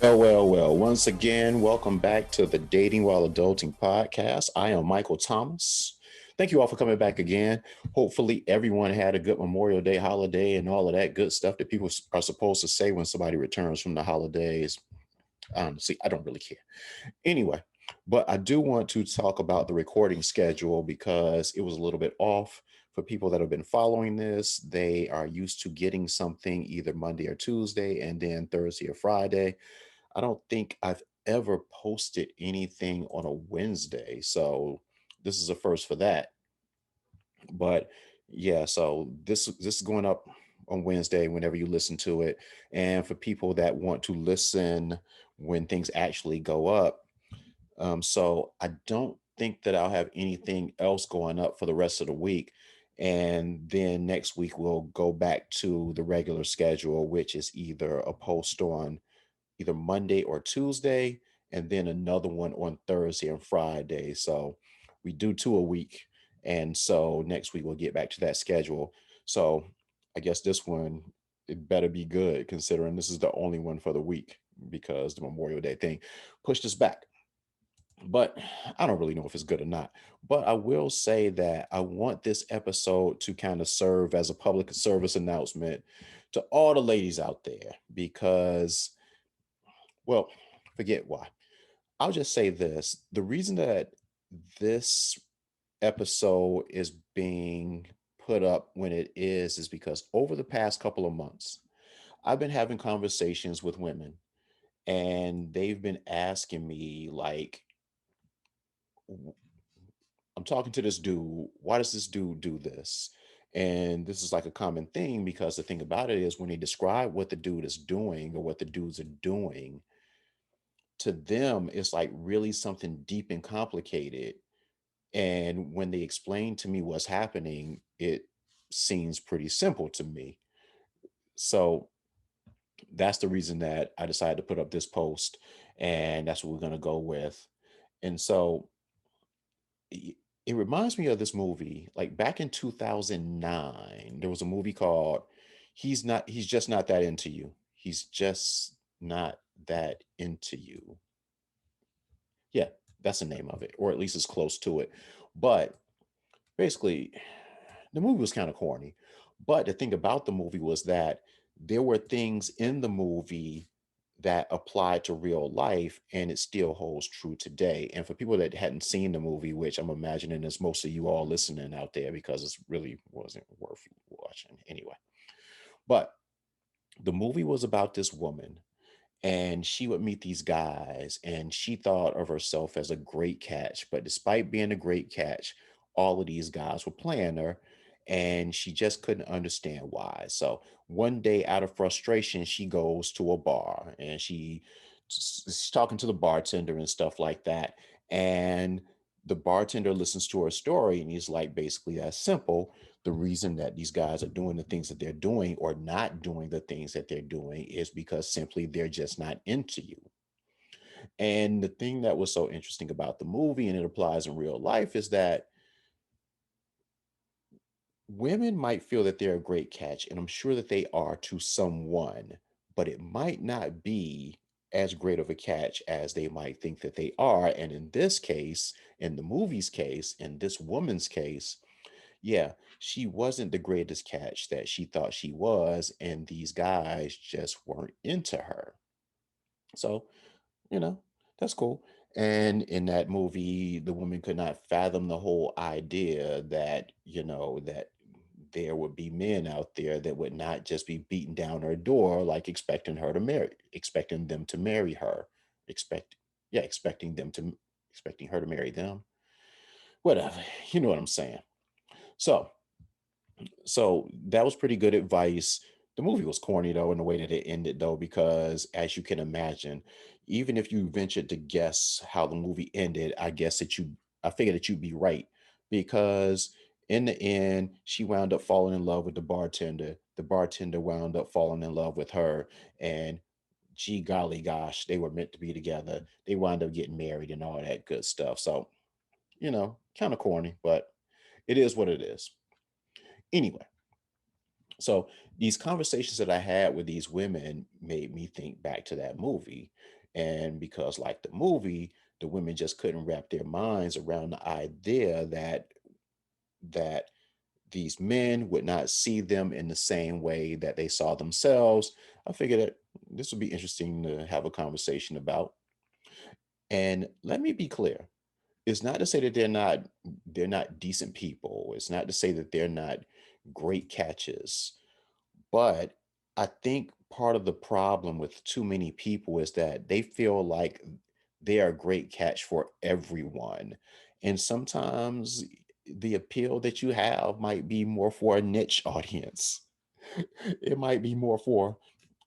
Well. Once again, welcome back to the Dating While Adulting podcast. I am Michael Thomas. Thank you all for coming back again. Hopefully, everyone had a good Memorial Day holiday and all of that good stuff that people are supposed to say when somebody returns from the holidays. Honestly, I don't really care. Anyway, but I do want to talk about the recording schedule because it was a little bit off. For people that have been following this, they are used to getting something either Monday or Tuesday and then Thursday or Friday. I don't think I've ever posted anything on a Wednesday. So this is a first for that. But yeah, so this is going up on Wednesday whenever you listen to it. And for people that want to listen when things actually go up, so I don't think that I'll have anything else going up for the rest of the week. And then next week we'll go back to the regular schedule, which is either a post on either Monday or Tuesday, and then another one on Thursday and Friday. So we do two a week. And so next week we'll get back to that schedule. So I guess this one, it better be good considering this is the only one for the week because the Memorial Day thing pushed us back. But I don't really know if it's good or not. But I will say that I want this episode to kind of serve as a public service announcement to all the ladies out there because, well, forget why. I'll just say this. The reason that this episode is being put up when it is because over the past couple of months, I've been having conversations with women and they've been asking me, like, w- I'm talking to this dude. Why does this dude do this? And this is like a common thing because the thing about it is when they describe what the dude is doing or what the dudes are doing, to them, it's like really something deep and complicated. And when they explain to me what's happening, it seems pretty simple to me. So that's the reason that I decided to put up this post, and that's what we're going to go with. And so it it reminds me of this movie. Like back in 2009, there was a movie called He's Just Not That Into You. He's Just Not That Into You. Yeah, that's the name of it, or at least it's close to it. But basically, the movie was kind of corny. But the thing about the movie was that there were things in the movie that applied to real life and it still holds true today. And for people that hadn't seen the movie, which I'm imagining is most of you all listening out there because it really wasn't worth watching anyway. But the movie was about this woman and she would meet these guys and she thought of herself as a great catch, but despite being a great catch, all of these guys were playing her and she just couldn't understand why. So one day out of frustration she goes to a bar and she's talking to the bartender and stuff like that, and the bartender listens to her story and he's like, basically that's simple, the reason that these guys are doing the things that they're doing or not doing the things that they're doing is because simply they're just not into you. And the thing that was so interesting about the movie, and it applies in real life, is that women might feel that they're a great catch, and I'm sure that they are to someone, but it might not be as great of a catch as they might think that they are. And in this case, in the movie's case, in this woman's case, yeah, she wasn't the greatest catch that she thought she was, and these guys just weren't into her. So, you know, that's cool. And in that movie, the woman could not fathom the whole idea that, that there would be men out there that would not just be beating down her door, like expecting them to marry her, expect, yeah, expecting her to marry them, whatever. You know what I'm saying? So, So that was pretty good advice. The movie was corny though, in the way that it ended though, because as you can imagine, even if you ventured to guess how the movie ended, I figured that you'd be right because in the end, she wound up falling in love with the bartender. The bartender wound up falling in love with her, and gee golly gosh, they were meant to be together. They wound up getting married and all that good stuff. So, kind of corny, but it is what it is. Anyway, So these conversations that I had with these women made me think back to that movie. And because, like the movie, the women just couldn't wrap their minds around the idea that these men would not see them in the same way that they saw themselves. I figured that this would be interesting to have a conversation about. And let me be clear. It's not to say that they're not decent people. It's not to say that they're not great catches. But I think part of the problem with too many people is that they feel like they are a great catch for everyone. And sometimes the appeal that you have might be more for a niche audience. It might be more for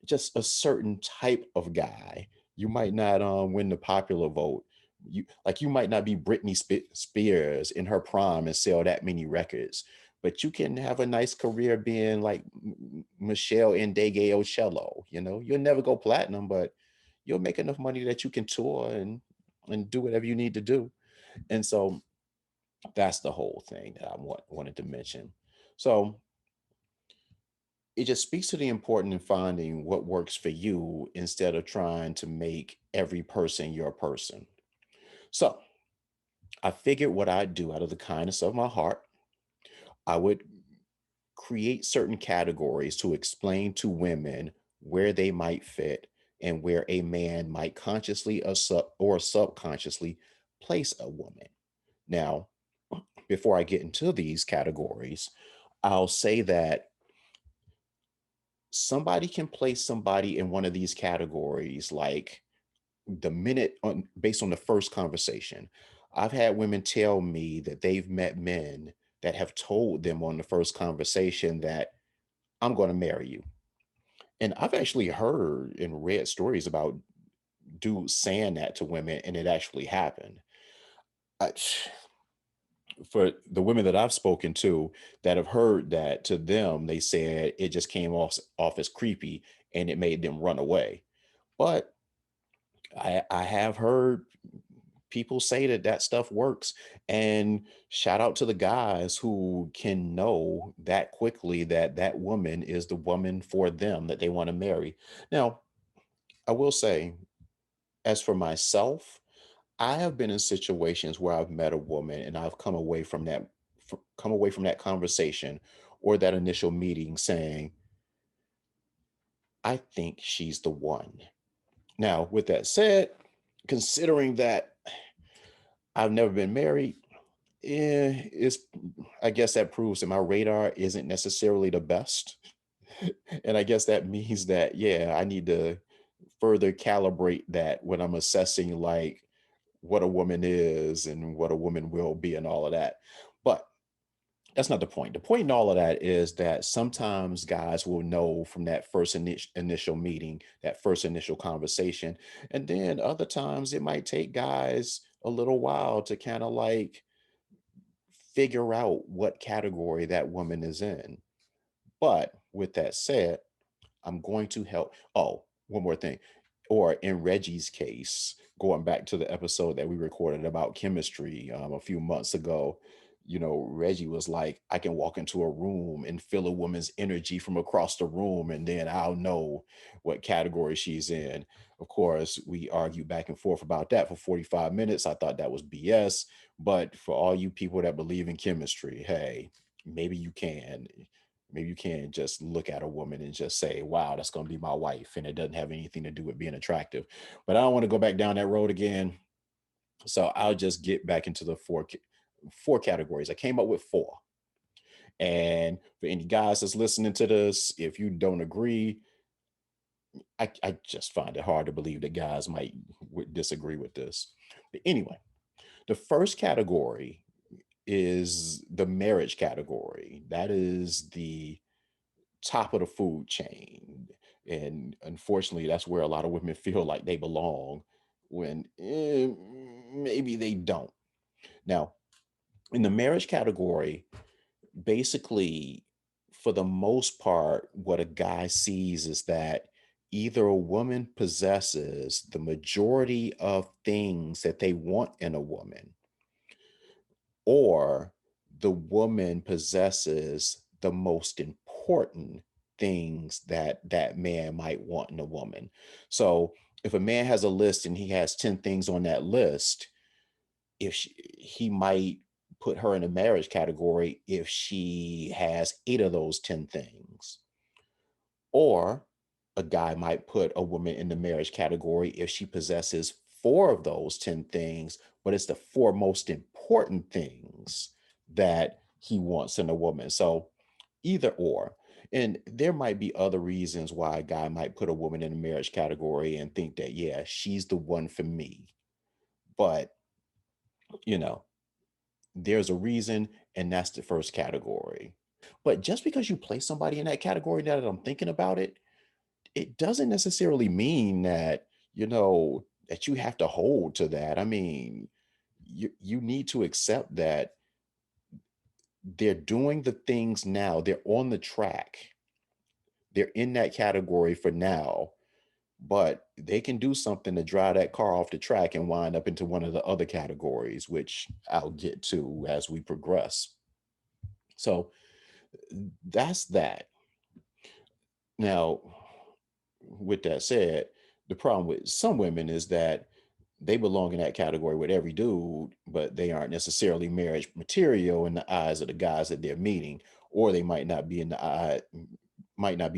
just a certain type of guy. You might not win the popular vote. You might not be Britney Spears in her prime and sell that many records, but you can have a nice career being like Michelle Ocello. You'll never go platinum, but you'll make enough money that you can tour and do whatever you need to do. And so that's the whole thing that I wanted to mention. So it just speaks to the importance in finding what works for you instead of trying to make every person your person. So I figured what I'd do out of the kindness of my heart, I would create certain categories to explain to women where they might fit and where a man might consciously or subconsciously place a woman. Now, before I get into these categories, I'll say that somebody can place somebody in one of these categories like the minute on based on the first conversation. I've had women tell me that they've met men that have told them on the first conversation that I'm going to marry you. And I've actually heard and read stories about dudes saying that to women and it actually happened. I, for the women that I've spoken to that have heard that to them, they said it just came off as creepy and it made them run away. But I have heard people say that that stuff works. And shout out to the guys who can know that quickly that that woman is the woman for them that they want to marry. Now, I will say, as for myself, I have been in situations where I've met a woman and I've come away from that conversation or that initial meeting saying, I think she's the one. Now, with that said, considering that I've never been married, it's I guess that proves that my radar isn't necessarily the best. And I guess that means that, yeah, I need to further calibrate that when I'm assessing like what a woman is and what a woman will be and all of that. But that's not the point. The point in all of that is that sometimes guys will know from that first initial meeting, that first initial conversation. And then other times it might take guys a little while to kind of like figure out what category that woman is in. But with that said, I'm going to help. Oh, one more thing. Or in Reggie's case, going back to the episode that we recorded about chemistry a few months ago, Reggie was like, I can walk into a room and feel a woman's energy from across the room, and then I'll know what category she's in. Of course, we argued back and forth about that for 45 minutes. I thought that was BS. But for all you people that believe in chemistry, hey, maybe you can. Maybe you can't just look at a woman and just say, wow, that's going to be my wife. And it doesn't have anything to do with being attractive. But I don't want to go back down that road again. So I'll just get back into the four categories. I came up with four. And for any guys that's listening to this, if you don't agree, I just find it hard to believe that guys might disagree with this. But anyway, the first category is the marriage category. That is the top of the food chain. And unfortunately, that's where a lot of women feel like they belong when maybe they don't. Now, in the marriage category, basically, for the most part, what a guy sees is that either a woman possesses the majority of things that they want in a woman, or the woman possesses the most important things that that man might want in a woman. So if a man has a list and he has 10 things on that list, if she, he might put her in a marriage category if she has 8 of those 10 things. Or a guy might put a woman in the marriage category if she possesses 4 of those 10 things, but it's the 4 most important things that he wants in a woman. So either or. And there might be other reasons why a guy might put a woman in a marriage category and think that, yeah, she's the one for me. But, you know, there's a reason, and that's the first category. But just because you place somebody in that category, now that I'm thinking about it, it doesn't necessarily mean that, that you have to hold to that. I mean, you need to accept that they're doing the things now, they're on the track, they're in that category for now, but they can do something to drive that car off the track and wind up into one of the other categories, which I'll get to as we progress. So that's that. Now, with that said, the problem with some women is that they belong in that category with every dude, but they aren't necessarily marriage material in the eyes of the guys that they're meeting, or they might not be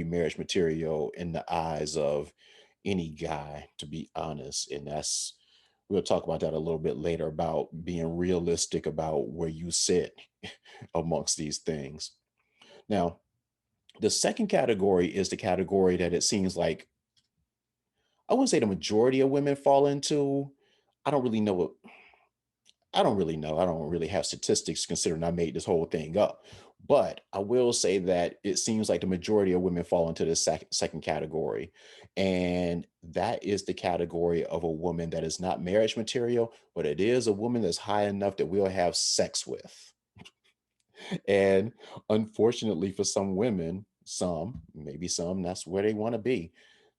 marriage material in the eyes of any guy, to be honest. And that's we'll talk about that a little bit later about being realistic about where you sit amongst these things. Now, the second category is the category that it seems like I wouldn't say the majority of women fall into. I don't really know what I don't really know. I don't really have statistics considering I made this whole thing up. But I will say that it seems like the majority of women fall into the second category. And that is the category of a woman that is not marriage material, but it is a woman that's high enough that we'll have sex with. And unfortunately for some women, maybe some, that's where they want to be.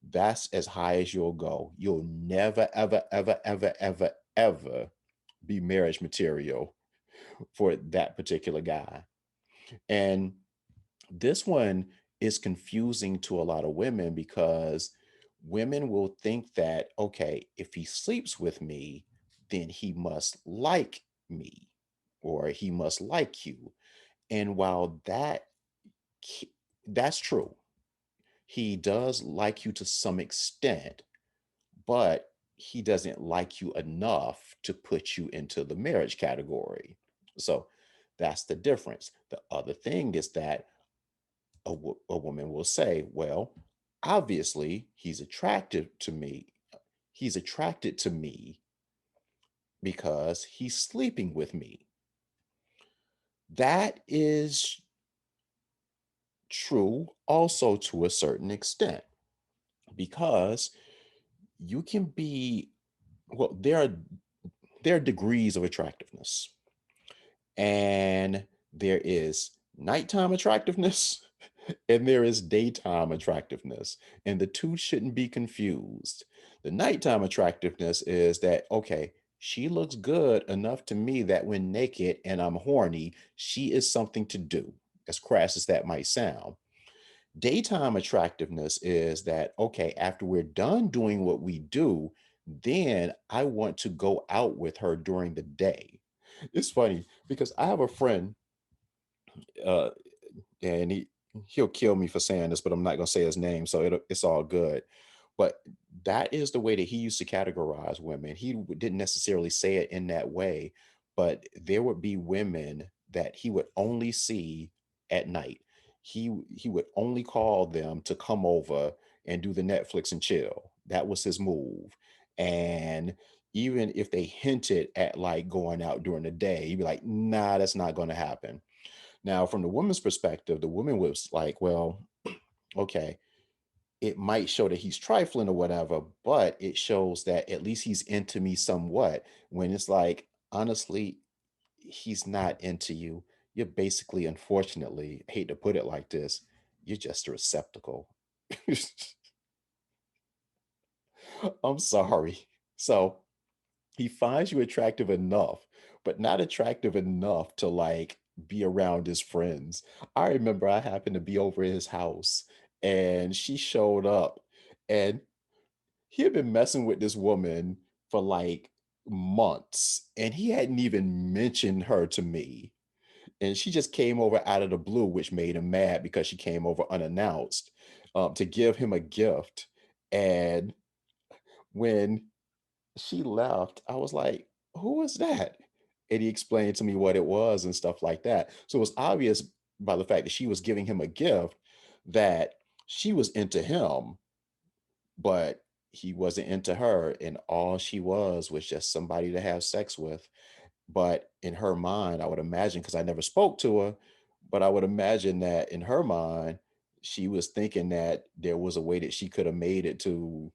That's as high as you'll go. You'll never, ever, ever, ever, ever, ever be marriage material for that particular guy. And this one is confusing to a lot of women because women will think that, okay, if he sleeps with me, then he must like me or he must like you. And while that's true, he does like you to some extent, but he doesn't like you enough to put you into the marriage category. So that's the difference. The other thing is that a woman will say, well, obviously he's attractive to me. He's attracted to me because he's sleeping with me. That is true also to a certain extent because you can be, well, there are degrees of attractiveness. And there is nighttime attractiveness and there is daytime attractiveness. And the two shouldn't be confused. The nighttime attractiveness is that, okay, she looks good enough to me that when naked and I'm horny, she is something to do, as crass as that might sound. Daytime attractiveness is that, okay, after we're done doing what we do, then I want to go out with her during the day. It's funny because I have a friend, uh, and he'll kill me for saying this, but I'm not gonna say his name, so it's all good. But that is the way that he used to categorize women. He didn't necessarily say it in that way, but there would be women that he would only see at night. He would only call them to come over and do the Netflix and chill. That was his move. And even if they hinted at like going out during the day, he'd be like, nah, that's not going to happen. Now, from the woman's perspective, the woman was like, well, okay, it might show that he's trifling or whatever, but it shows that at least he's into me somewhat. When it's like, honestly, he's not into you. You're basically, unfortunately, I hate to put it like this, you're just a receptacle. I'm sorry. So he finds you attractive enough, but not attractive enough to like be around his friends. I remember I happened to be over at his house and she showed up, and he had been messing with this woman for like months, and he hadn't even mentioned her to me. And she just came over out of the blue, which made him mad because she came over unannounced, to give him a gift. And when she left, I was like, "Who is that?" And he explained to me what it was and stuff like that. So it was obvious by the fact that she was giving him a gift that she was into him, but he wasn't into her. And all she was just somebody to have sex with. But in her mind, I would imagine, because I never spoke to her, but I would imagine that in her mind, she was thinking that there was a way that she could have made it to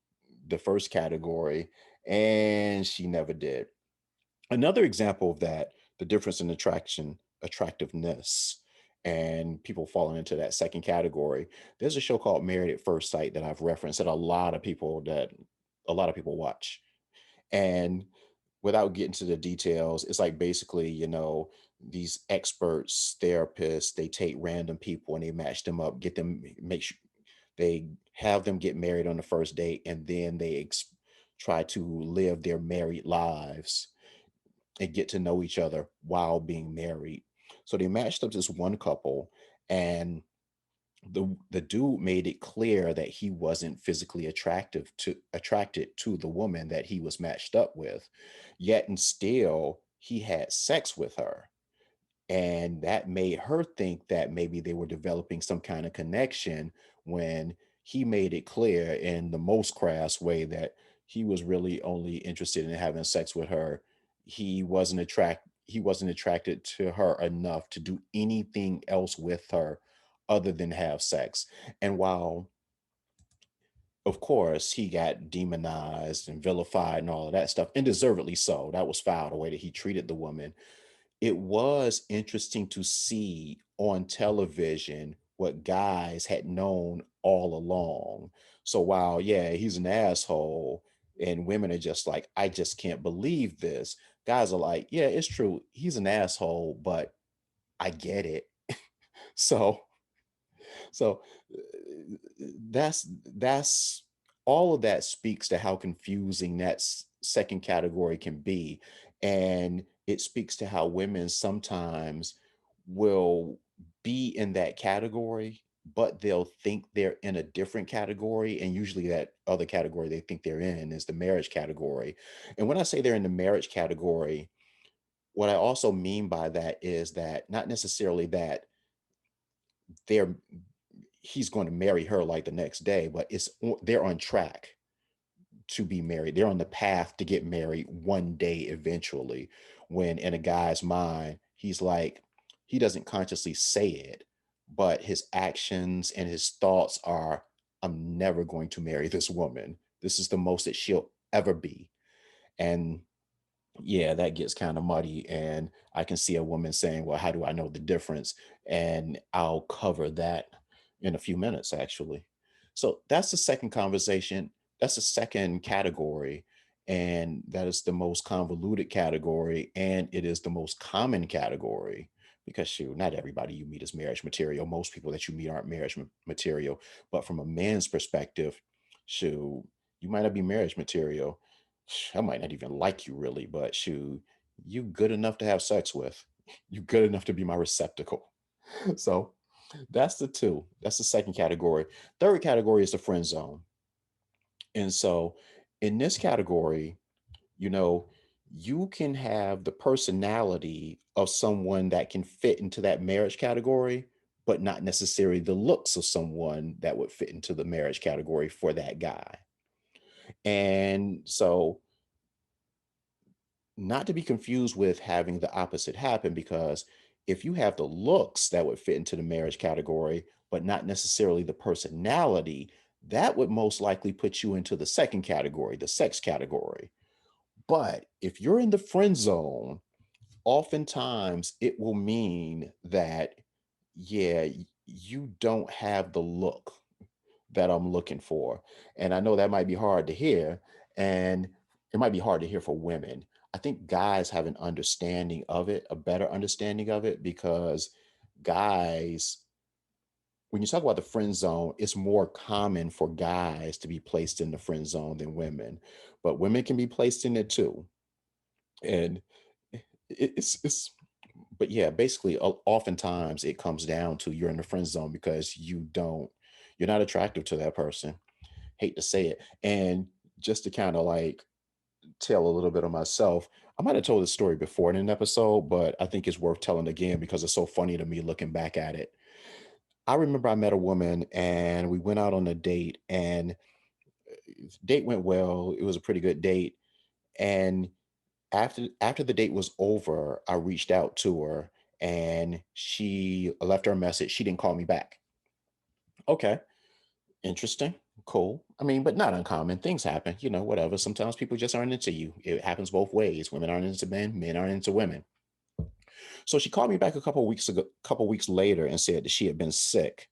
the first category, and she never did. Another example of that, the difference in attractiveness, and people falling into that second category. There's a show called Married at First Sight that I've referenced that a lot of people watch. And without getting to the details, it's like basically, these experts, therapists, they take random people and they match them up, get them, make sure they have them get married on the first date, and then try to live their married lives and get to know each other while being married. So they matched up this one couple, and the dude made it clear that he wasn't physically attracted to the woman that he was matched up with, yet and still he had sex with her. And that made her think that maybe they were developing some kind of connection, when he made it clear in the most crass way that he was really only interested in having sex with her. He wasn't attracted to her enough to do anything else with her other than have sex. And while of course he got demonized and vilified and all of that stuff, and deservedly so, that was foul the way that he treated the woman, it was interesting to see on television what guys had known all along. So while, yeah, he's an asshole, and women are just like, I just can't believe this, guys are like, yeah, it's true. He's an asshole, but I get it. So so that's all of that speaks to how confusing that second category can be, and it speaks to how women sometimes will be in that category, but they'll think they're in a different category, and usually that other category they think they're in is the marriage category. And when I say they're in the marriage category, what I also mean by that is that not necessarily that they're he's going to marry her like the next day, but they're on track to be married. They're on the path to get married one day eventually. When in a guy's mind, he's like, he doesn't consciously say it, but his actions and his thoughts are, I'm never going to marry this woman. This is the most that she'll ever be. And yeah, that gets kind of muddy. And I can see a woman saying, well, how do I know the difference? And I'll cover that in a few minutes, actually. So that's the second conversation. That's the second category. And that is the most convoluted category. And it is the most common category, because, shoot, not everybody you meet is marriage material. Most people that you meet aren't marriage material. But from a man's perspective, shoot, you might not be marriage material. I might not even like you really, but shoot, you good enough to have sex with. You good enough to be my receptacle. So that's the two. That's the second category. Third category is the friend zone. And so in this category, you know, you can have the personality of someone that can fit into that marriage category, but not necessarily the looks of someone that would fit into the marriage category for that guy. And so, not to be confused with having the opposite happen, because if you have the looks that would fit into the marriage category, but not necessarily the personality, that would most likely put you into the second category, the sex category. But if you're in the friend zone, oftentimes it will mean that, yeah, you don't have the look that I'm looking for. And I know that might be hard to hear, and it might be hard to hear for women. I think guys have an understanding of it, a better understanding of it, because guys when you talk about the friend zone, it's more common for guys to be placed in the friend zone than women, but women can be placed in it too. And it's but yeah, basically, oftentimes it comes down to you're in the friend zone because you're not attractive to that person. Hate to say it. And just to kind of like tell a little bit of myself, I might have told this story before in an episode, but I think it's worth telling again because it's so funny to me looking back at it. I remember I met a woman and we went out on a date, and date went well. It was a pretty good date. And after the date was over, I reached out to her and she left her a message. She didn't call me back. Okay, interesting. Cool. I mean, but not uncommon. Things happen, whatever. Sometimes people just aren't into you. It happens both ways. Women aren't into men, men aren't into women. So she called me back a couple weeks later and said that she had been sick.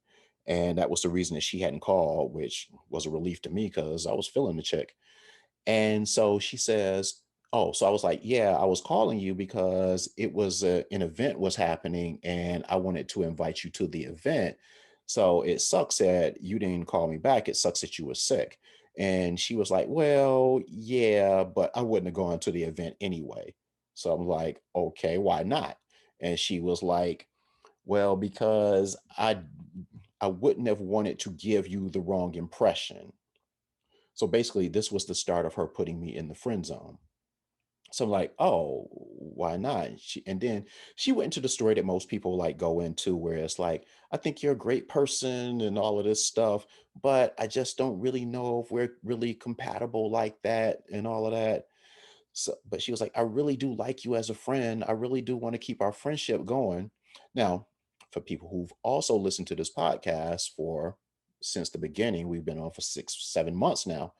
And that was the reason that she hadn't called, which was a relief to me because I was feeling the chick. And so she says, "Oh," so I was like, "Yeah, I was calling you because an event was happening and I wanted to invite you to the event. So it sucks that you didn't call me back. It sucks that you were sick." And she was like, "Well, yeah, but I wouldn't have gone to the event anyway." So I'm like, "Okay, why not?" And she was like, "Well, because I wouldn't have wanted to give you the wrong impression." So basically, this was the start of her putting me in the friend zone. So I'm like, "Oh, why not?" And then she went into the story that most people like go into, where it's like, "I think you're a great person and all of this stuff, but I just don't really know if we're really compatible like that and all of that." So, but she was like, "I really do like you as a friend. I really do want to keep our friendship going." Now, for people who've also listened to this podcast for since the beginning, we've been on for 6, 7 months now.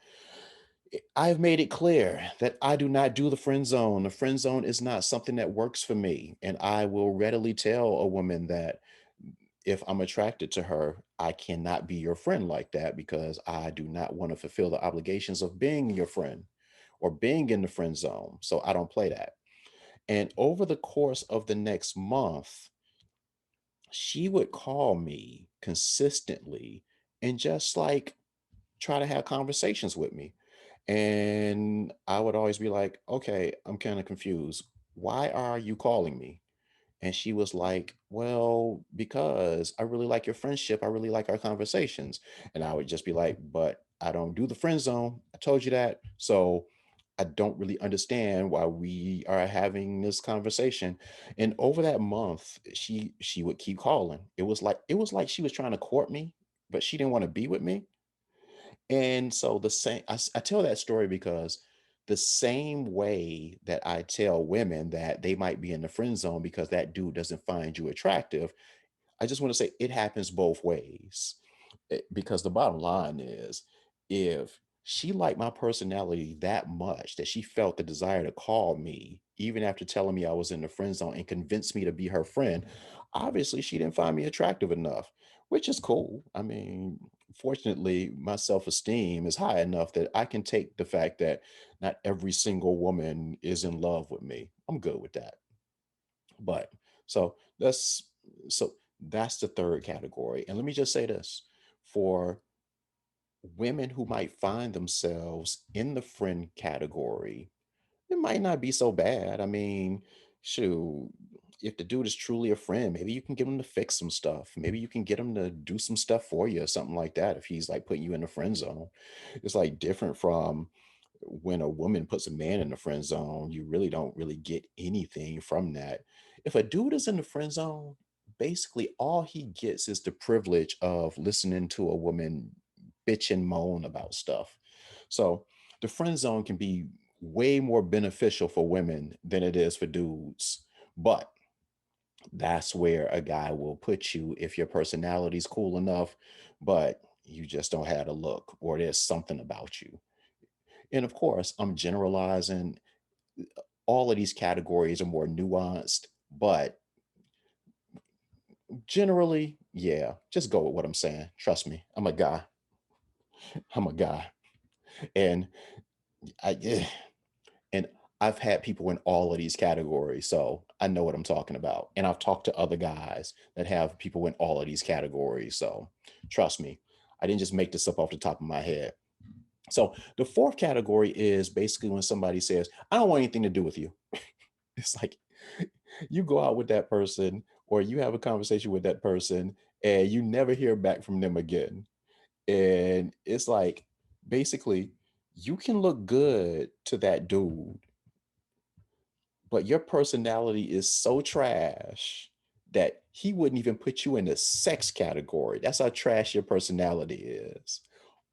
I've made it clear that I do not do the friend zone. The friend zone is not something that works for me. And I will readily tell a woman that if I'm attracted to her, I cannot be your friend like that because I do not want to fulfill the obligations of being your friend or being in the friend zone. So I don't play that. And over the course of the next month, she would call me consistently and just like try to have conversations with me. And I would always be like, "Okay, I'm kind of confused. Why are you calling me?" And she was like, "Well, because I really like your friendship. I really like our conversations." And I would just be like, "But I don't do the friend zone. I told you that. So I don't really understand why we are having this conversation." And over that month, she would keep calling. It was like she was trying to court me, but she didn't want to be with me. And so I tell that story because the same way that I tell women that they might be in the friend zone because that dude doesn't find you attractive, I just want to say it happens both ways. Because the bottom line is, if she liked my personality that much that she felt the desire to call me, even after telling me I was in the friend zone and convinced me to be her friend, obviously she didn't find me attractive enough, which is cool. I mean, fortunately, my self esteem is high enough that I can take the fact that not every single woman is in love with me. I'm good with that. But so so that's the third category. And let me just say this for women who might find themselves in the friend category, it might not be so bad. I mean, shoot, if the dude is truly a friend, maybe you can get him to fix some stuff. Maybe you can get him to do some stuff for you or something like that if he's like putting you in the friend zone. It's like different from when a woman puts a man in the friend zone, you really don't really get anything from that. If a dude is in the friend zone, basically all he gets is the privilege of listening to a woman bitch and moan about stuff. So the friend zone can be way more beneficial for women than it is for dudes. But that's where a guy will put you if your personality's cool enough, but you just don't have a look or there's something about you. And of course, I'm generalizing. All of these categories are more nuanced, but generally, yeah, just go with what I'm saying. Trust me, I'm a guy. I'm a guy. And I, eh, and I've had people in all of these categories, so I know what I'm talking about. And I've talked to other guys that have people in all of these categories. So trust me, I didn't just make this up off the top of my head. So the fourth category is basically when somebody says, I don't want anything to do with you. It's like you go out with that person or you have a conversation with that person and you never hear back from them again. And it's like basically you can look good to that dude, but your personality is so trash that he wouldn't even put you in the sex category. That's how trash your personality is.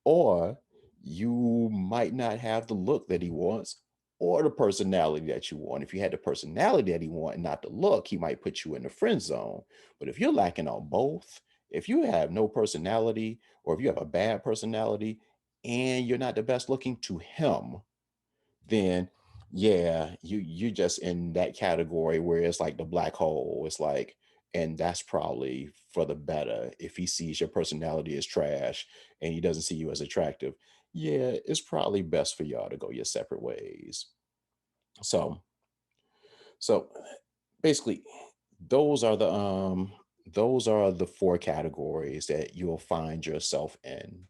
Or you might not have the look that he wants or the personality that you want. If you had the personality that he wants and not the look, he might put you in the friend zone. But if you're lacking on both, if you have no personality or if you have a bad personality and you're not the best looking to him, then yeah, you just in that category where it's like the black hole. It's like, and that's probably for the better if he sees your personality as trash and he doesn't see you as attractive. Yeah, it's probably best for y'all to go your separate ways. So, so basically, those are the four categories that you'll find yourself in.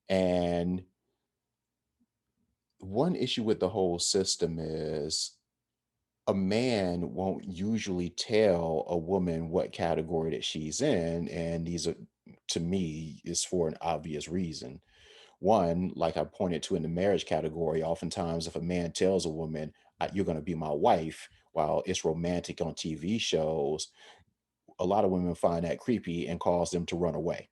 And one issue with the whole system is a man won't usually tell a woman what category that she's in. And these are, to me, is for an obvious reason. One, like I pointed to in the marriage category, oftentimes if a man tells a woman, You're going to be my wife, while it's romantic on TV shows, a lot of women find that creepy and cause them to run away.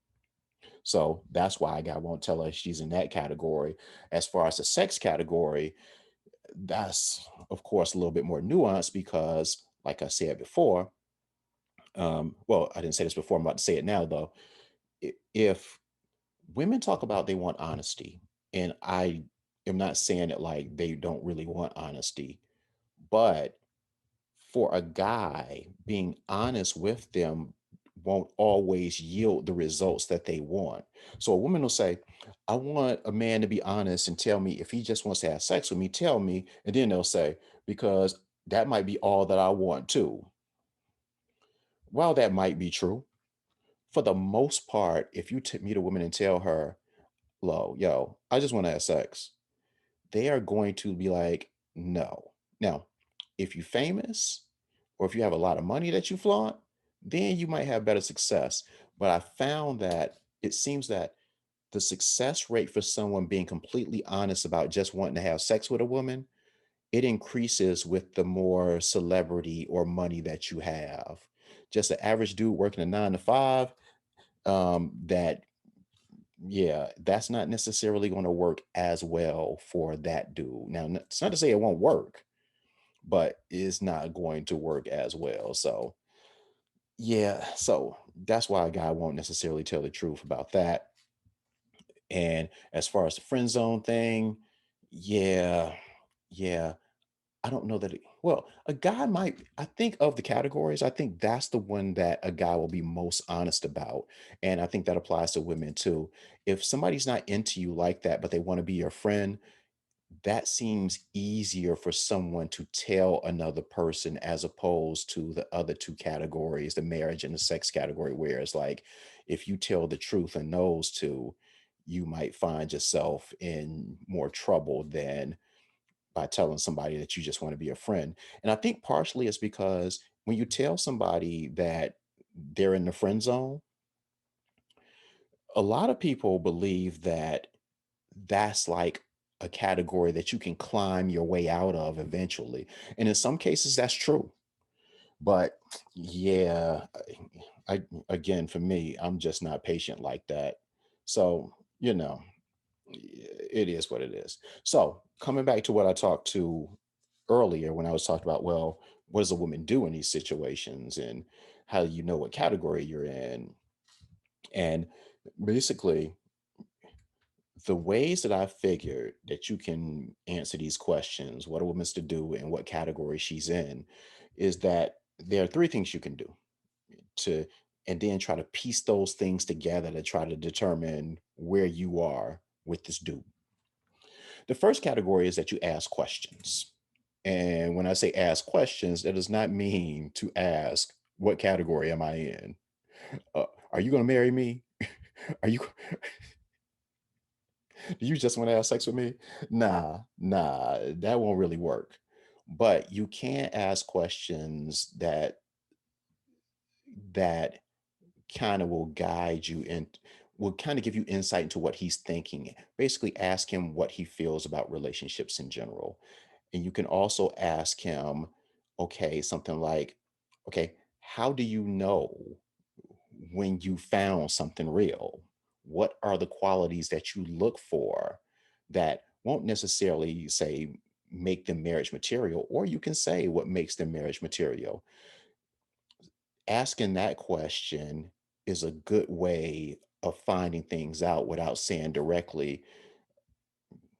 So that's why a guy won't tell her she's in that category. As far as the sex category, that's of course a little bit more nuanced because, like I said before, well, I didn't say this before, I'm about to say it now though. If women talk about they want honesty, and I am not saying it like they don't really want honesty, but for a guy, being honest with them won't always yield the results that they want. So a woman will say, I want a man to be honest and tell me if he just wants to have sex with me, tell me. And then they'll say, because that might be all that I want too. While that might be true, for the most part, if you meet a woman and tell her, yo, I just want to have sex, they are going to be like, no. Now, if you're famous or if you have a lot of money that you flaunt, then you might have better success. But I found that it seems that the success rate for someone being completely honest about just wanting to have sex with a woman, it increases with the more celebrity or money that you have. Just an average dude working a 9 to 5, that yeah, that's not necessarily going to work as well for that dude. Now, it's not to say it won't work, but it's not going to work as well. So, yeah, so that's why a guy won't necessarily tell the truth about that. And as far as the friend zone thing, yeah, yeah, I don't know that well, a guy might, I think of the categories, I think that's the one that a guy will be most honest about. And I think that applies to women too. If somebody's not into you like that, but they want to be your friend, that seems easier for someone to tell another person as opposed to the other two categories, the marriage and the sex category, where it's like if you tell the truth in those two, you might find yourself in more trouble than by telling somebody that you just want to be a friend. And I think partially it's because when you tell somebody that they're in the friend zone, a lot of people believe that that's like a category that you can climb your way out of eventually. And in some cases, that's true. But yeah, again, for me, I'm just not patient like that. So, it is what it is. So, coming back to what I talked to earlier when I was talking about, well, what does a woman do in these situations and how do you know what category you're in? And basically, the ways that I figured that you can answer these questions, what a woman's to do and what category she's in, is that there are three things you can do to, and then try to piece those things together to try to determine where you are with this dude. The first category is that you ask questions. And when I say ask questions, that does not mean to ask, what category am I in? Are you going to marry me? Are you, do you just want to have sex with me? Nah, that won't really work. But you can ask questions that kind of will guide you and will kind of give you insight into what he's thinking. Basically, ask him what he feels about relationships in general. And you can also ask him, okay, something like, okay, how do you know when you found something real? What are the qualities that you look for that won't necessarily say make them marriage material, or you can say what makes them marriage material? Asking that question is a good way of finding things out without saying directly,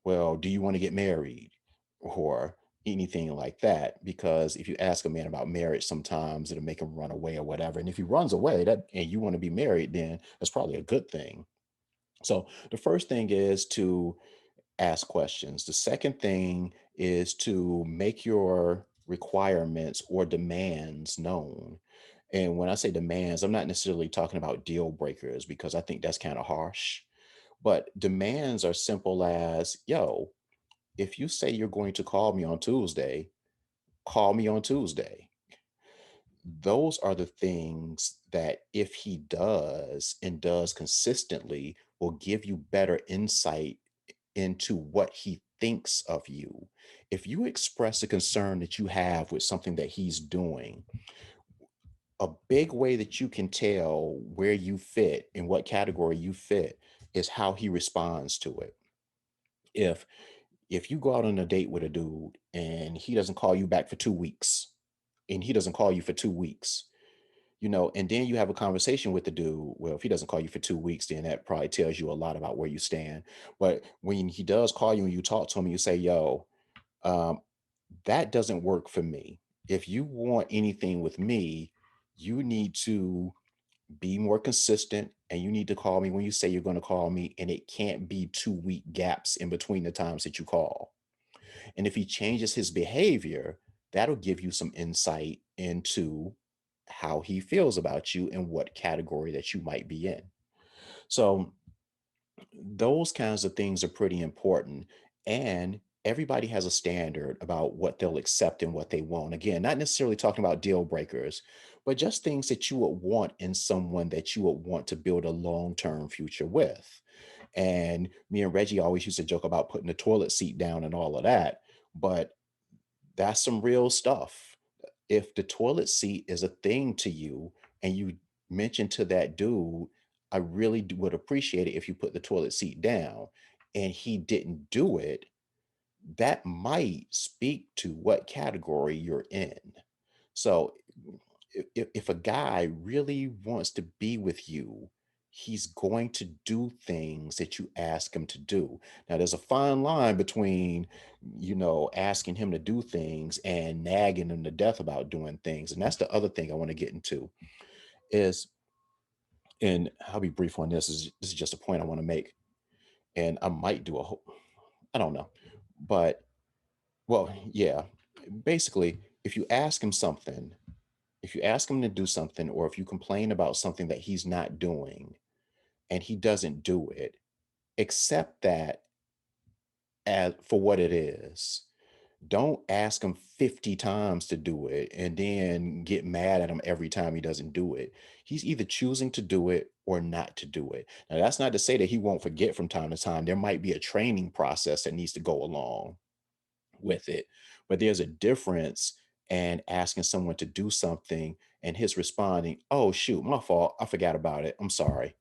well, do you want to get married? Or anything like that. Because if you ask a man about marriage, sometimes it'll make him run away or whatever. And if he runs away that and you want to be married, then that's probably a good thing. So the first thing is to ask questions. The second thing is to make your requirements or demands known. And when I say demands, I'm not necessarily talking about deal breakers because I think that's kind of harsh. But demands are simple as, yo, if you say you're going to call me on Tuesday, call me on Tuesday. Those are the things that if he does and does consistently will give you better insight into what he thinks of you. If you express a concern that you have with something that he's doing, a big way that you can tell where you fit and what category you fit is how he responds to it. If if you go out on a date with a dude and he doesn't call you back for 2 weeks, and he doesn't call you for 2 weeks, and then you have a conversation with the dude. Well, if he doesn't call you for 2 weeks, then that probably tells you a lot about where you stand. But when he does call you and you talk to him, you say, yo, um, that doesn't work for me. If you want anything with me, you need to be more consistent and you need to call me when you say you're going to call me. And it can't be 2 week gaps in between the times that you call. And if he changes his behavior, that'll give you some insight into how he feels about you and what category that you might be in. So, those kinds of things are pretty important. And everybody has a standard about what they'll accept and what they won't. Again, not necessarily talking about deal breakers, but just things that you would want in someone that you would want to build a long term future with. And me and Reggie always used to joke about putting the toilet seat down and all of that. But that's some real stuff. If the toilet seat is a thing to you and you mention to that dude, I really would appreciate it if you put the toilet seat down, and he didn't do it, that might speak to what category you're in. So if a guy really wants to be with you, he's going to do things that you ask him to do. Now, there's a fine line between, asking him to do things and nagging him to death about doing things. And that's the other thing I want to get into is, and I'll be brief on this. This is just a point I want to make. And I might do a whole, I don't know. But, well, yeah, basically, if you ask him to do something, or if you complain about something that he's not doing and he doesn't do it, accept that as for what it is. Don't ask him 50 times to do it and then get mad at him every time he doesn't do it. He's either choosing to do it or not to do it. Now, that's not to say that he won't forget from time to time. There might be a training process that needs to go along with it. But there's a difference in asking someone to do something and his responding, oh, shoot, my fault. I forgot about it. I'm sorry.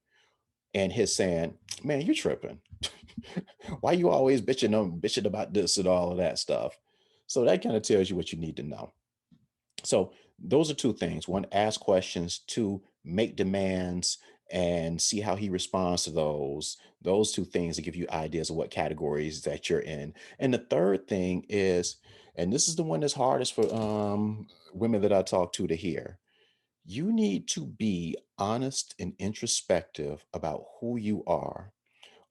And his saying, man, you're tripping. Why you always bitching about this and all of that stuff? So that kind of tells you what you need to know. So those are two things. One, ask questions. Two, make demands and see how he responds to those. Those two things to give you ideas of what categories that you're in. And the third thing is, and this is the one that's hardest for women that I talk to hear. You need to be honest and introspective about who you are.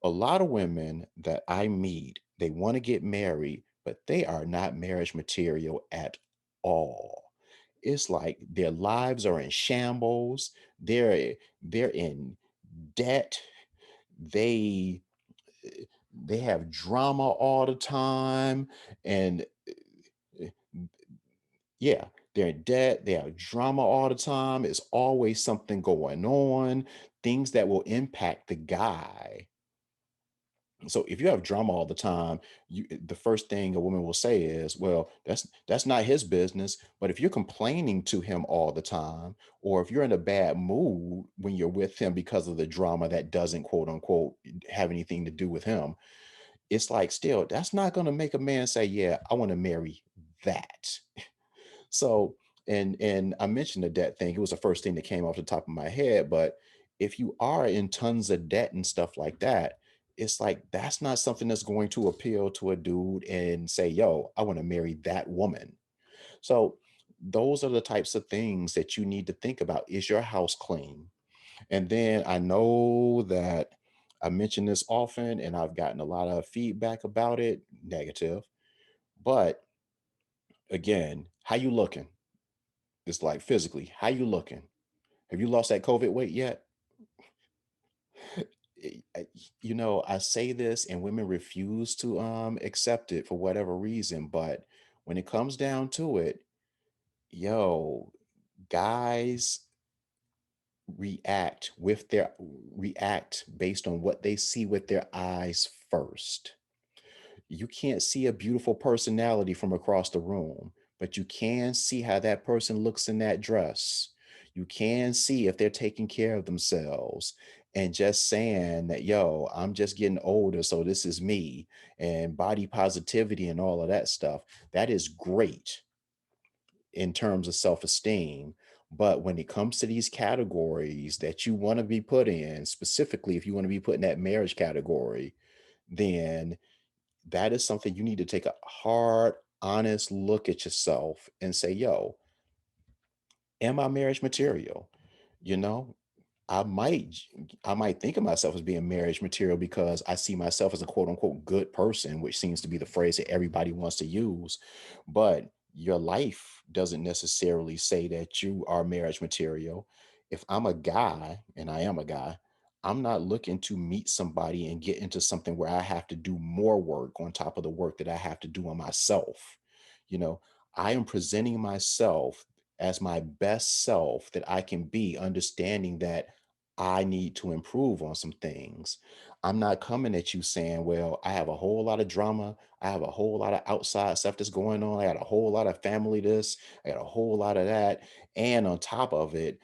A lot of women that I meet, they want to get married, but they are not marriage material at all. It's like their lives are in shambles. They're in debt. They they have drama all the time, and uh, yeah, they're in debt. They have drama all the time. It's always something going on, things that will impact the guy. So if you have drama all the time, the first thing a woman will say is, "Well, that's not his business." But if you're complaining to him all the time, or if you're in a bad mood when you're with him because of the drama that doesn't quote unquote have anything to do with him, it's like still that's not going to make a man say, "Yeah, I want to marry that." So, and I mentioned the debt thing. It was the first thing that came off the top of my head. But if you are in tons of debt and stuff like that, it's like that's not something that's going to appeal to a dude and say, "Yo, I want to marry that woman." So those are the types of things that you need to think about. Is your house clean? And then I know that I mention this often and I've gotten a lot of feedback about it, negative. But again, how you looking? It's like physically, how you looking? Have you lost that COVID weight yet? I say this and women refuse to accept it for whatever reason, but when it comes down to it, yo, guys react based on what they see with their eyes first. You can't see a beautiful personality from across the room, but you can see how that person looks in that dress. You can see if they're taking care of themselves and just saying that, yo, I'm just getting older, so this is me, and body positivity and all of that stuff. That is great in terms of self esteem. But when it comes to these categories that you want to be put in, specifically if you want to be put in that marriage category, then that is something you need to take a hard, honest look at yourself and say, yo, am I marriage material? You know, I might I might think of myself as being marriage material because I see myself as a quote unquote good person, which seems to be the phrase that everybody wants to use. But your life doesn't necessarily say that you are marriage material. If I'm a guy, and I am a guy, I'm not looking to meet somebody and get into something where I have to do more work on top of the work that I have to do on myself. You know, I am presenting myself as my best self that I can be, understanding that I need to improve on some things. I'm not coming at you saying, well, I have a whole lot of drama. I have a whole lot of outside stuff that's going on. I got a whole lot of family this, I got a whole lot of that. And on top of it,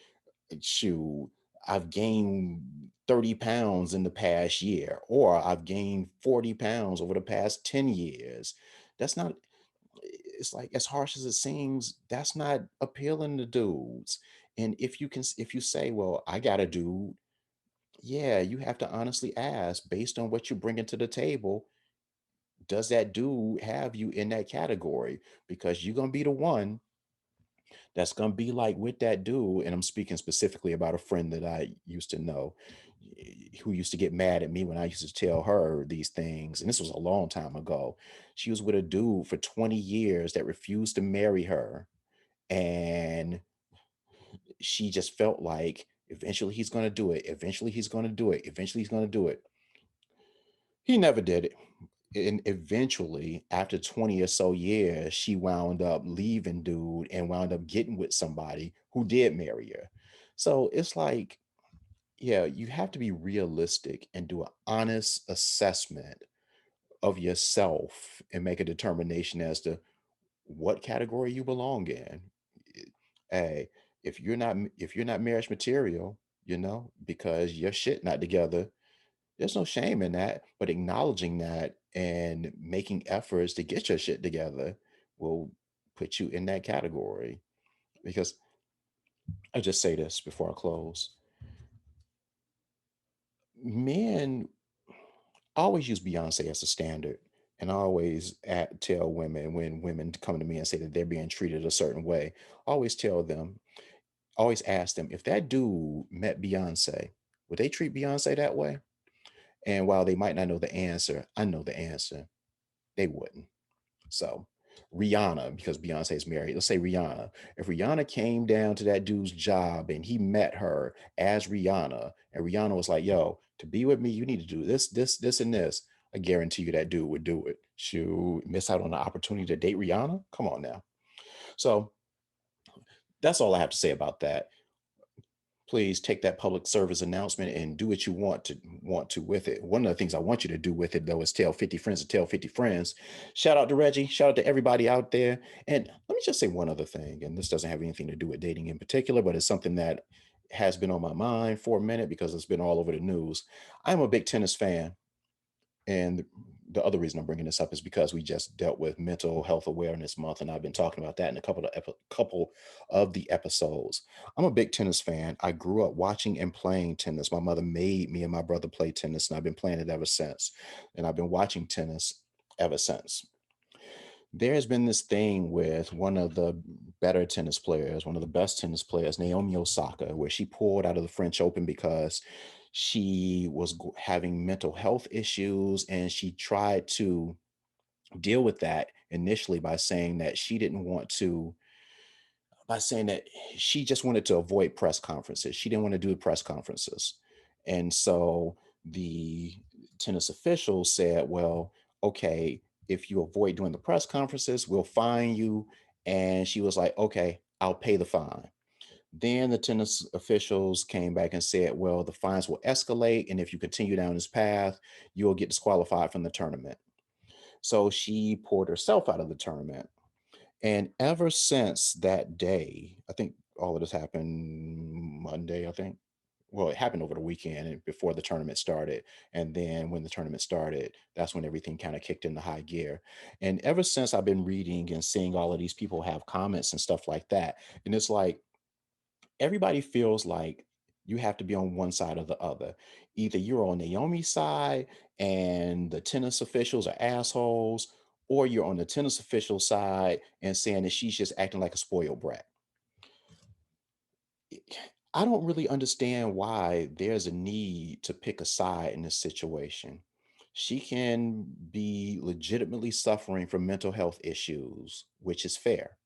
shoot, I've gained 30 pounds in the past year, or I've gained 40 pounds over the past 10 years. That's not, it's like as harsh as it seems, that's not appealing to dudes. And if you say, well, I got a dude, yeah, you have to honestly ask, based on what you're bringing to the table, does that dude have you in that category? Because you're gonna be the one that's gonna be like with that dude. And I'm speaking specifically about a friend that I used to know, who used to get mad at me when I used to tell her these things. And this was a long time ago. She was with a dude for 20 years that refused to marry her. And she just felt like eventually he's gonna do it. Eventually he's gonna do it. Eventually he's gonna do it. He never did it. And eventually, after 20 or so years, she wound up leaving dude and wound up getting with somebody who did marry her. So it's like, yeah, you have to be realistic and do an honest assessment of yourself and make a determination as to what category you belong in. Hey, if you're not marriage material, because your shit not together, there's no shame in that, but acknowledging that and making efforts to get your shit together will put you in that category. Because I just say this before I close. Men always use Beyonce as a standard. And I always tell women when women come to me and say that they're being treated a certain way, I always tell them, always ask them if that dude met Beyonce, would they treat Beyonce that way? And while they might not know the answer, I know the answer. They wouldn't. So Rihanna, because Beyonce is married, let's say Rihanna. If Rihanna came down to that dude's job and he met her as Rihanna, and Rihanna was like, yo, to be with me, you need to do this, and this. I guarantee you that dude would do it. Shoot, miss out on the opportunity to date Rihanna? Come on now. So that's all I have to say about that. Please take that public service announcement and do what you want to with it. One of the things I want you to do with it though is tell 50 friends to tell 50 friends. Shout out to Reggie, shout out to everybody out there. And let me just say one other thing, and this doesn't have anything to do with dating in particular, but it's something that has been on my mind for a minute because it's been all over the news. I'm a big tennis fan. And the other reason I'm bringing this up is because we just dealt with Mental Health Awareness Month, and I've been talking about that in a couple of the episodes. I'm a big tennis fan. I grew up watching and playing tennis. My mother made me and my brother play tennis, and I've been playing it ever since. And I've been watching tennis ever since. There's been this thing with one of the better tennis players, one of the best tennis players, Naomi Osaka, where she pulled out of the French Open because she was having mental health issues, and she tried to deal with that initially by saying that she just wanted to avoid press conferences. She didn't want to do press conferences. And so the tennis officials said, well, okay, if you avoid doing the press conferences, we'll fine you. And she was like, okay, I'll pay the fine. Then the tennis officials came back and said, well, the fines will escalate. And if you continue down this path, you'll get disqualified from the tournament. So she pulled herself out of the tournament. And ever since that day, I think all of this happened Monday, I think. Well, it happened over the weekend and before the tournament started. And then when the tournament started, that's when everything kind of kicked into high gear. And ever since I've been reading and seeing all of these people have comments and stuff like that, and it's like everybody feels like you have to be on one side or the other. Either you're on Naomi's side and the tennis officials are assholes, or you're on the tennis official side and saying that she's just acting like a spoiled brat. I don't really understand why there's a need to pick a side in this situation. She can be legitimately suffering from mental health issues, which is fair.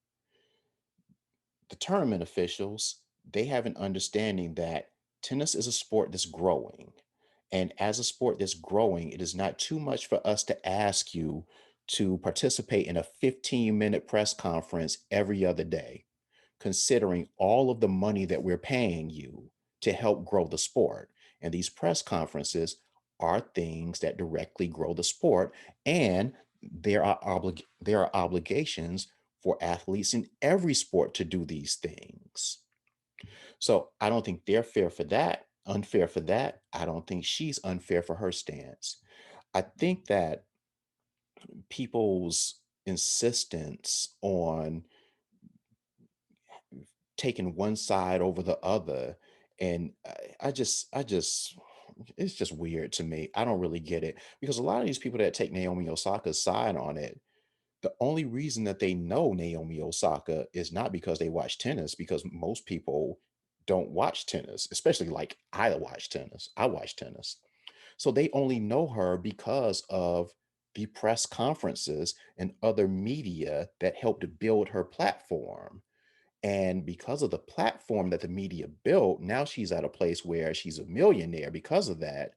The tournament officials, they have an understanding that tennis is a sport that's growing. And as a sport that's growing, it is not too much for us to ask you to participate in a 15-minute press conference every other day, considering all of the money that we're paying you to help grow the sport. And these press conferences are things that directly grow the sport. And there are obligations for athletes in every sport to do these things. So I don't think they're fair for that, unfair for that. I don't think she's unfair for her stance. I think that people's insistence on taking one side over the other, and I just it's just weird to me. I don't really get it because a lot of these people that take Naomi Osaka's side on it, the only reason that they know Naomi Osaka is not because they watch tennis, because most people don't watch tennis, especially like I watch tennis. I watch tennis. So they only know her because of the press conferences and other media that helped build her platform. And because of the platform that the media built, now she's at a place where she's a millionaire because of that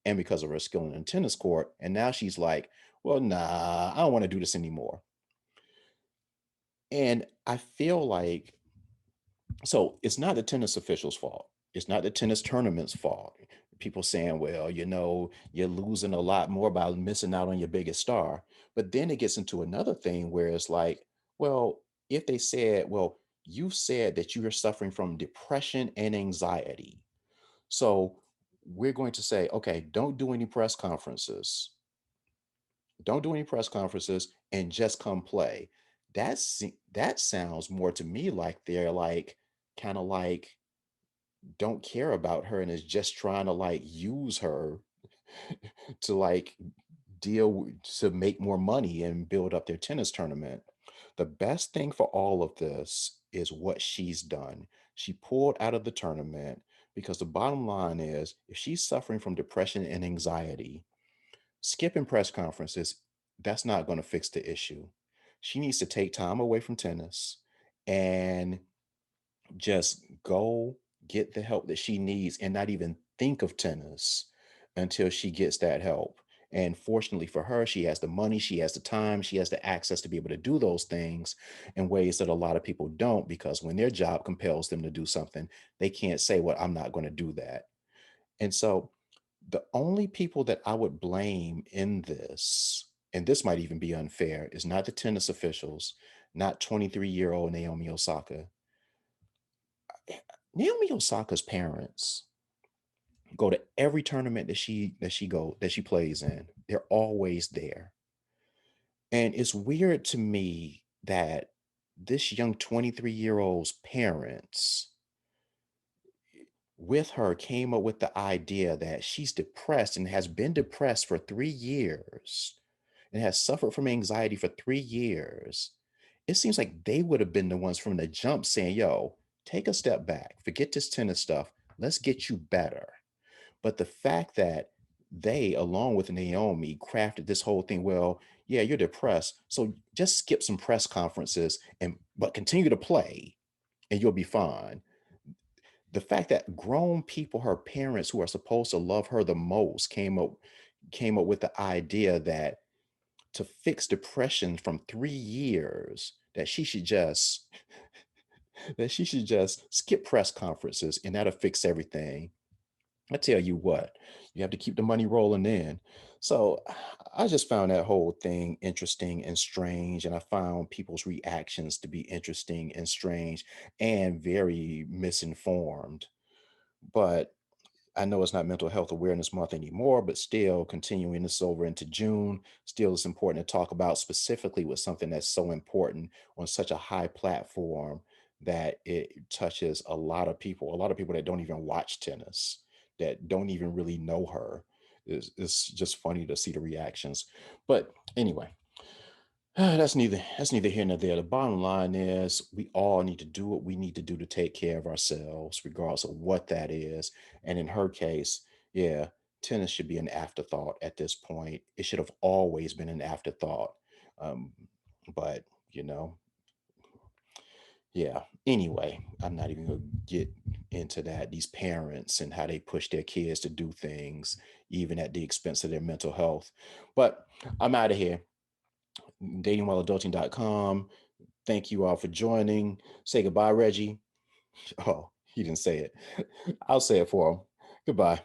and because of her skill in the tennis court. And now she's like, well, nah, I don't want to do this anymore. And I feel like, so it's not the tennis officials' fault. It's not the tennis tournament's fault. People saying, well, you're losing a lot more by missing out on your biggest star. But then it gets into another thing where it's like, well, if they said, well, you said that you are suffering from depression and anxiety. So we're going to say, okay, don't do any press conferences and just come play. That sounds more to me like they're like kind of like don't care about her and is just trying to like use her to like to make more money and build up their tennis tournament. The best thing for all of this is what she's done. She pulled out of the tournament because the bottom line is if she's suffering from depression and anxiety, skipping press conferences, that's not going to fix the issue. She needs to take time away from tennis and just go get the help that she needs and not even think of tennis until she gets that help. And fortunately for her, she has the money, she has the time, she has the access to be able to do those things in ways that a lot of people don't, because when their job compels them to do something, they can't say, well, I'm not going to do that. And so the only people that I would blame in this, and this might even be unfair, is not the tennis officials, not 23-year-old Naomi Osaka. Naomi Osaka's parents go to every tournament that she plays in. They're always there. And it's weird to me that this young 23-year-old's parents with her came up with the idea that she's depressed and has been depressed for 3 years and has suffered from anxiety for 3 years. It seems like they would have been the ones from the jump saying, yo, take a step back, forget this tennis stuff, let's get you better. But the fact that they, along with Naomi, crafted this whole thing, well, yeah, you're depressed, so just skip some press conferences and but continue to play and you'll be fine. The fact that grown people, her parents who are supposed to love her the most, came up with the idea that to fix depression from 3 years, that she should just skip press conferences and that'll fix everything. I tell you what, you have to keep the money rolling in. So I just found that whole thing interesting and strange. And I found people's reactions to be interesting and strange and very misinformed. But I know it's not Mental Health Awareness Month anymore, but still continuing this over into June, still it's important to talk about specifically with something that's so important on such a high platform that it touches a lot of people that don't even watch tennis, that don't even really know her. It's just funny to see the reactions. But anyway, that's neither here nor there. The bottom line is we all need to do what we need to do to take care of ourselves, regardless of what that is. And in her case, yeah, tennis should be an afterthought at this point. It should have always been an afterthought. Um, but you know, yeah. Anyway, I'm not even gonna get into that. These parents and how they push their kids to do things, even at the expense of their mental health. But I'm out of here. Datingwhileadulting.com. Thank you all for joining. Say goodbye, Reggie. Oh, he didn't say it. I'll say it for him. Goodbye.